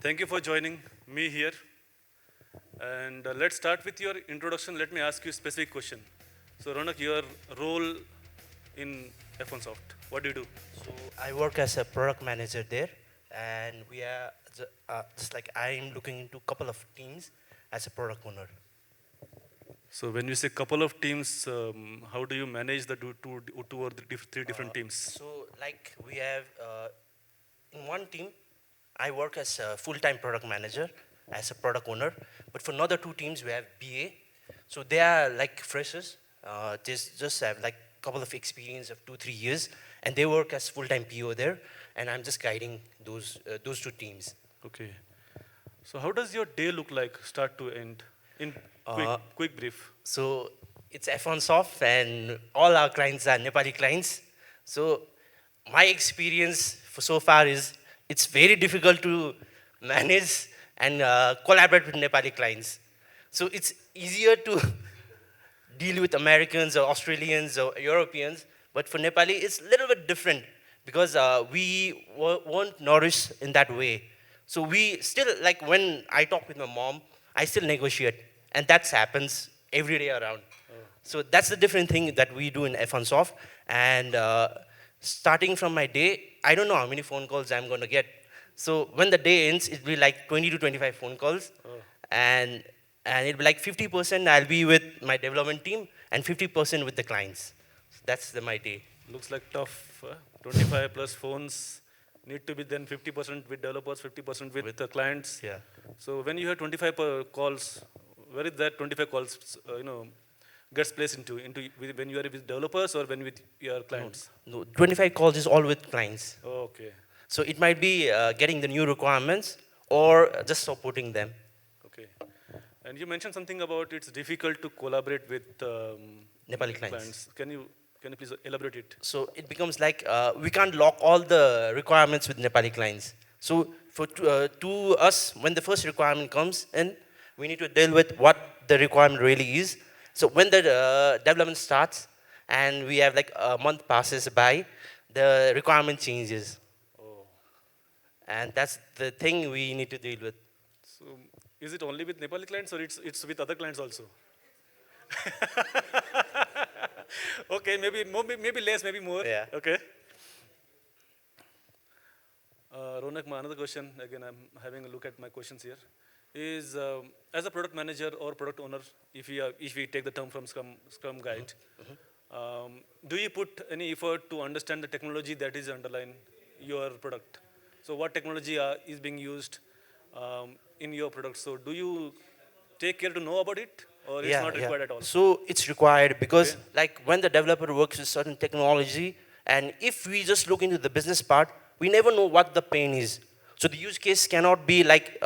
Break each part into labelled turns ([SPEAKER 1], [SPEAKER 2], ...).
[SPEAKER 1] Thank you for joining me here. And let's start with your introduction. Let me ask you a specific question. So, Raunak, your role in F1Soft, what do you do?
[SPEAKER 2] So I work as a product manager there, and we are just like I'm looking into a couple of teams as a product owner.
[SPEAKER 1] So, when you say couple of teams, how do you manage the two or three different teams?
[SPEAKER 2] So like we have in one team, I work as a full-time product manager, as a product owner. But for another two teams, we have BA. So they are like freshers. Just have like a couple of experience of 2 3 years, and they work as full-time PO there. And I'm just guiding those two teams.
[SPEAKER 1] Okay. So, how does your day look like, start to end, in
[SPEAKER 2] Uh,
[SPEAKER 1] quick brief?
[SPEAKER 2] So it's F1 Soft, and all our clients are Nepali clients. So my experience for so far is it's very difficult to manage and collaborate with Nepali clients. So it's easier to deal with Americans or Australians or Europeans, but for Nepali it's a little bit different because we weren't nourished in that way. So we still, like when I talk with my mom, I still negotiate, and that happens every day around. So that's the different thing that we do in F1 Soft. And starting from my day, I don't know how many phone calls I'm going to get. So when the day ends, it'll be like 20 to 25 phone calls. And, and it'll be like 50% I'll be with my development team and 50% with the clients. So that's my day.
[SPEAKER 1] Looks like tough. 25 plus phones need to be then 50% with developers, 50% with the clients.
[SPEAKER 2] Yeah.
[SPEAKER 1] So when you have 25 per calls, where is that 25 calls, gets placed into when you are with developers or when with your clients?
[SPEAKER 2] No, 25 calls is all with clients.
[SPEAKER 1] Okay.
[SPEAKER 2] So it might be getting the new requirements or just supporting them.
[SPEAKER 1] Okay. And you mentioned something about it's difficult to collaborate with
[SPEAKER 2] Nepali clients.
[SPEAKER 1] Can you please elaborate it?
[SPEAKER 2] So it becomes like we can't lock all the requirements with Nepali clients. So to us, when the first requirement comes in, we need to deal with what the requirement really is. So when the development starts and we have like a month passes by, the requirement changes.
[SPEAKER 1] Oh.
[SPEAKER 2] And that's the thing we need to deal with.
[SPEAKER 1] So is it only with Nepali clients or it's with other clients also? Okay, maybe less, maybe more.
[SPEAKER 2] Yeah.
[SPEAKER 1] Okay. Raunak, my another question, again, I'm having a look at my questions here, is as a product manager or product owner, if we take the term from Scrum Guide, do you put any effort to understand the technology that is underlying your product? So what technology is being used in your product? So do you take care to know about it or it's not required at all?
[SPEAKER 2] So it's required because
[SPEAKER 1] Okay.
[SPEAKER 2] like when the developer works with certain technology, and if we just look into the business part, we never know what the pain is. So the use case cannot be like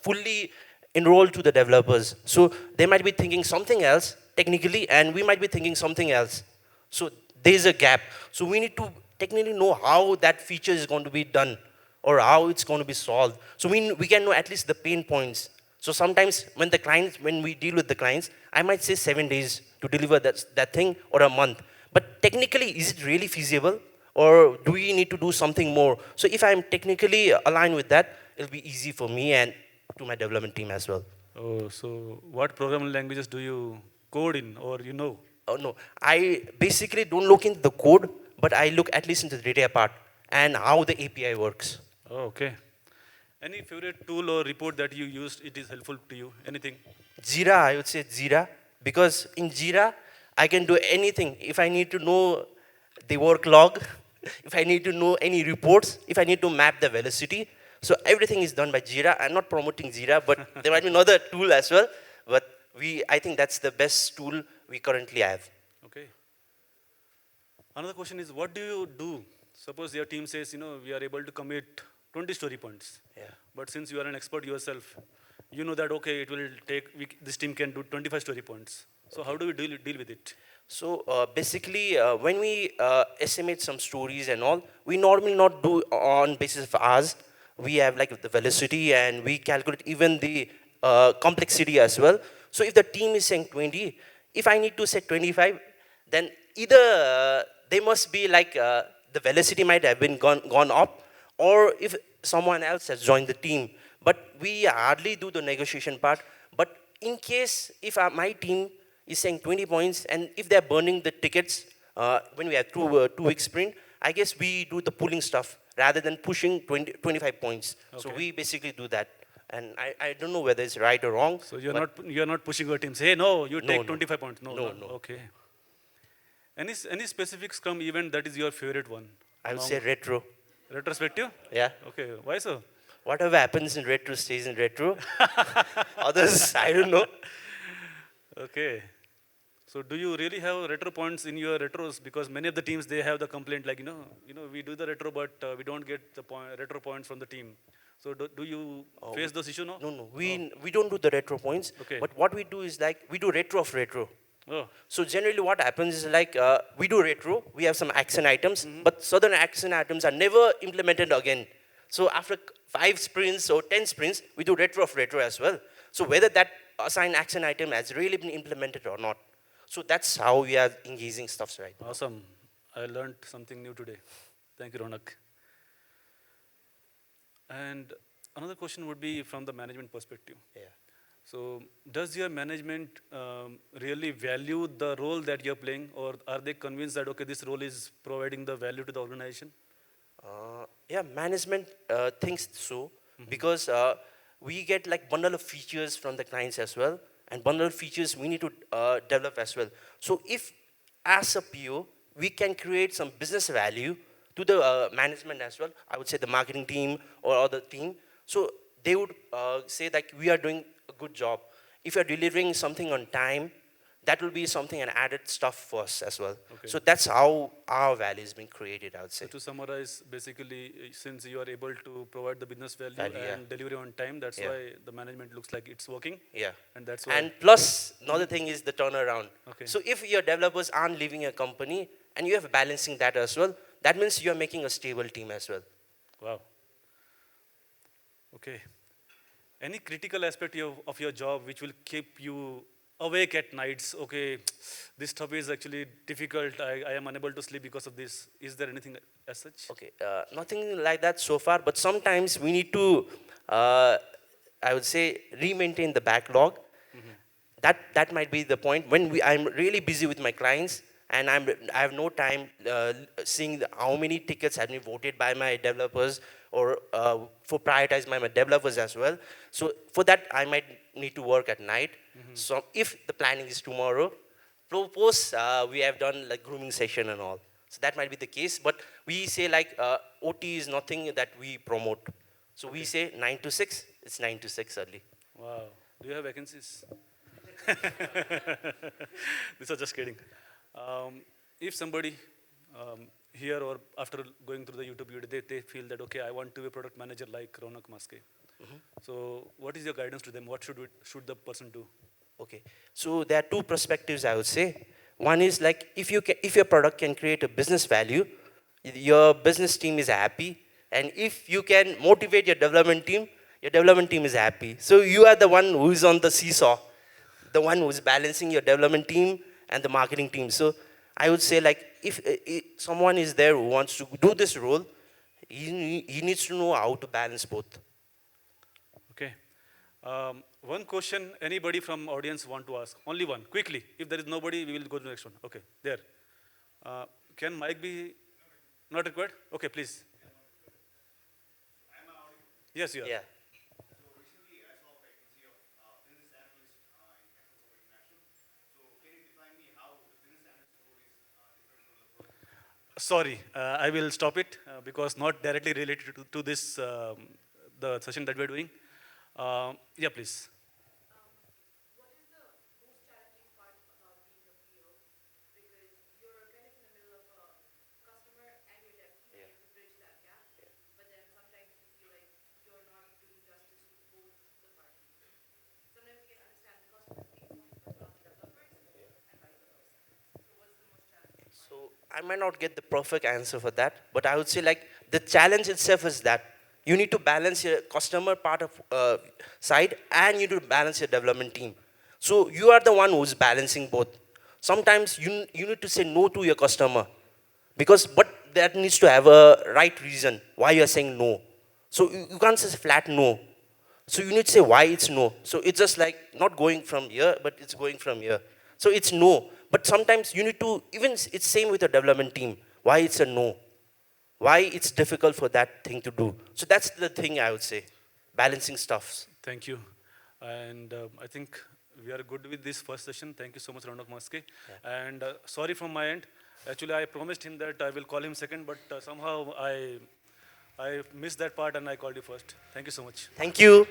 [SPEAKER 2] fully enrolled to the developers. So they might be thinking something else technically, and we might be thinking something else. So there's a gap. So we need to technically know how that feature is going to be done or how it's going to be solved. So we can know at least the pain points. So sometimes when we deal with the clients, I might say 7 days to deliver that thing or a month. But technically, is it really feasible? Or do we need to do something more? So if I'm technically aligned with that, it'll be easy for me and to my development team as well.
[SPEAKER 1] Oh, so what programming languages do you code in or you know?
[SPEAKER 2] Oh, no, I basically don't look into the code, but I look at least into the data part and how the API works.
[SPEAKER 1] Oh, okay. Any favorite tool or report that you used, it is helpful to you? Anything?
[SPEAKER 2] Jira, I would say Jira, because in Jira, I can do anything. If I need to know the work log, if I need to know any reports, if I need to map the velocity, so everything is done by Jira. I'm not promoting Jira, but there might be another tool as well. But I think that's the best tool we currently have.
[SPEAKER 1] Okay. Another question is, what do you do? Suppose your team says, we are able to commit 20 story points.
[SPEAKER 2] Yeah.
[SPEAKER 1] But since you are an expert yourself, you know that, okay, it will take, this team can do 25 story points. So how do we deal with it?
[SPEAKER 2] So basically, when we estimate some stories and all, we normally not do on basis of hours. We have like the velocity and we calculate even the complexity as well. So if the team is saying 20, if I need to set 25, then either they must be like the velocity might have been gone up, or if someone else has joined the team. but we hardly do the negotiation part. But in case if my team is saying 20 points, and if they're burning the tickets when we have 2 week sprint, I guess we do the pulling stuff rather than pushing 25 points. So
[SPEAKER 1] Okay.
[SPEAKER 2] we basically do that. And I don't know whether it's right or wrong.
[SPEAKER 1] So you're
[SPEAKER 2] but
[SPEAKER 1] not pushing your team. Say, hey, no, you
[SPEAKER 2] No,
[SPEAKER 1] take
[SPEAKER 2] no.
[SPEAKER 1] 25 points. No,
[SPEAKER 2] No,
[SPEAKER 1] no.
[SPEAKER 2] no.
[SPEAKER 1] Okay. Any specific Scrum event that is your favorite one?
[SPEAKER 2] I would
[SPEAKER 1] Among
[SPEAKER 2] say retro.
[SPEAKER 1] retrospective?
[SPEAKER 2] Yeah.
[SPEAKER 1] Okay. Why so?
[SPEAKER 2] Whatever happens in retro stays in retro. Others, I don't know.
[SPEAKER 1] Okay. So do you really have retro points in your retros? Because many of the teams they have the complaint like we do the retro but we don't get the retro points from the team. So do you face those issues now?
[SPEAKER 2] No, no. We don't do the retro points.
[SPEAKER 1] Okay.
[SPEAKER 2] But what we do is like we do retro of retro.
[SPEAKER 1] Oh,
[SPEAKER 2] So generally what happens is like we do retro, we have some action items, but certain action items are never implemented again. So after 5 sprints or 10 sprints, we do retro of retro as well. So whether that assigned action item has really been implemented or not. So that's how we are engaging stuffs right now.
[SPEAKER 1] awesome. I learned something new today. Thank you, Raunak. And another question would be from the management perspective.
[SPEAKER 2] Yeah.
[SPEAKER 1] So does your management really value the role that you're playing, or are they convinced that, okay, this role is providing the value to the organization?
[SPEAKER 2] Yeah, management thinks so because we get like bundle of features from the clients as well, and bundle of features we need to develop as well. So if as a PO we can create some business value to the management as well, I would say the marketing team or other team. So they would say like we are doing a good job. If you're delivering something on time, that will be something an added stuff for us as well.
[SPEAKER 1] Okay.
[SPEAKER 2] So that's how our value has been created, I would say.
[SPEAKER 1] So to summarize, basically, since you are able to provide the business value,
[SPEAKER 2] Value, yeah.
[SPEAKER 1] and delivery on time, that's
[SPEAKER 2] Yeah.
[SPEAKER 1] why the management looks like it's working.
[SPEAKER 2] Yeah.
[SPEAKER 1] And that's why.
[SPEAKER 2] And plus, another thing is the turnaround.
[SPEAKER 1] Okay.
[SPEAKER 2] So if your developers aren't leaving your company and you have balancing that as well, that means you're making a stable team as well.
[SPEAKER 1] Wow. Okay. Any critical aspect of your job which will keep you awake at nights? Okay, this stuff is actually difficult. I am unable to sleep because of this. Is there anything as such?
[SPEAKER 2] Okay, nothing like that so far, but sometimes we need to, I would say, re-maintain the backlog. That might be the point when I'm really busy with my clients and I have no time seeing how many tickets have been voted by my developers or for prioritized by my developers as well. So for that, I might need to work at night. So if the planning is tomorrow, propose we have done like grooming session and all. So that might be the case, but we say like OT is nothing that we promote. So we say 9 to 6, it's 9 to 6 early.
[SPEAKER 1] Wow. Do you have vacancies? This was just kidding. If somebody here or after going through the YouTube video, they feel that, okay, I want to be a product manager like Raunak Maskey. So what is your guidance to them? What should the person do?
[SPEAKER 2] Okay, so there are two perspectives I would say. One is like if your product can create a business value, your business team is happy, and if you can motivate your development team is happy. So you are the one who is on the seesaw, the one who is balancing your development team and the marketing team. So I would say like if someone is there who wants to do this role, he needs to know how to balance both.
[SPEAKER 1] Okay. One question anybody from audience want to ask? Only one, quickly. If there is nobody, we will go to the next one. Okay, there. Can mic be not required? Okay, please. Yes, you are.
[SPEAKER 2] Yeah.
[SPEAKER 1] Sorry, I will stop it because not directly related to this, the session that we're doing. Yeah, please.
[SPEAKER 3] What is the most challenging part about being a PO? Because you're kind of in the middle of a customer and your dev team, and you have to bridge that gap. But then sometimes you feel like you're not doing justice to both the parties. Sometimes you can understand the customer's pain point, but not the developers, and vice versa. So what's the most challenging part?
[SPEAKER 2] So I might not get the perfect answer for that, but I would say like the challenge itself is that you need to balance your customer part of side and you need to balance your development team. So you are the one who's balancing both. Sometimes you need to say no to your customer but that needs to have a right reason why you're saying no. So you can't say flat no. So you need to say why it's no. So it's just like not going from here, but it's going from here. So it's no. But sometimes you need to, even it's same with the development team. Why it's a no? Why it's difficult for that thing to do? So that's the thing I would say, balancing stuffs.
[SPEAKER 1] Thank you. And I think we are good with this first session. Thank you so much, Raunak Maskey. And sorry from my end. Actually, I promised him that I will call him second, but somehow I missed that part and I called you first. Thank you so much.
[SPEAKER 2] Thank you.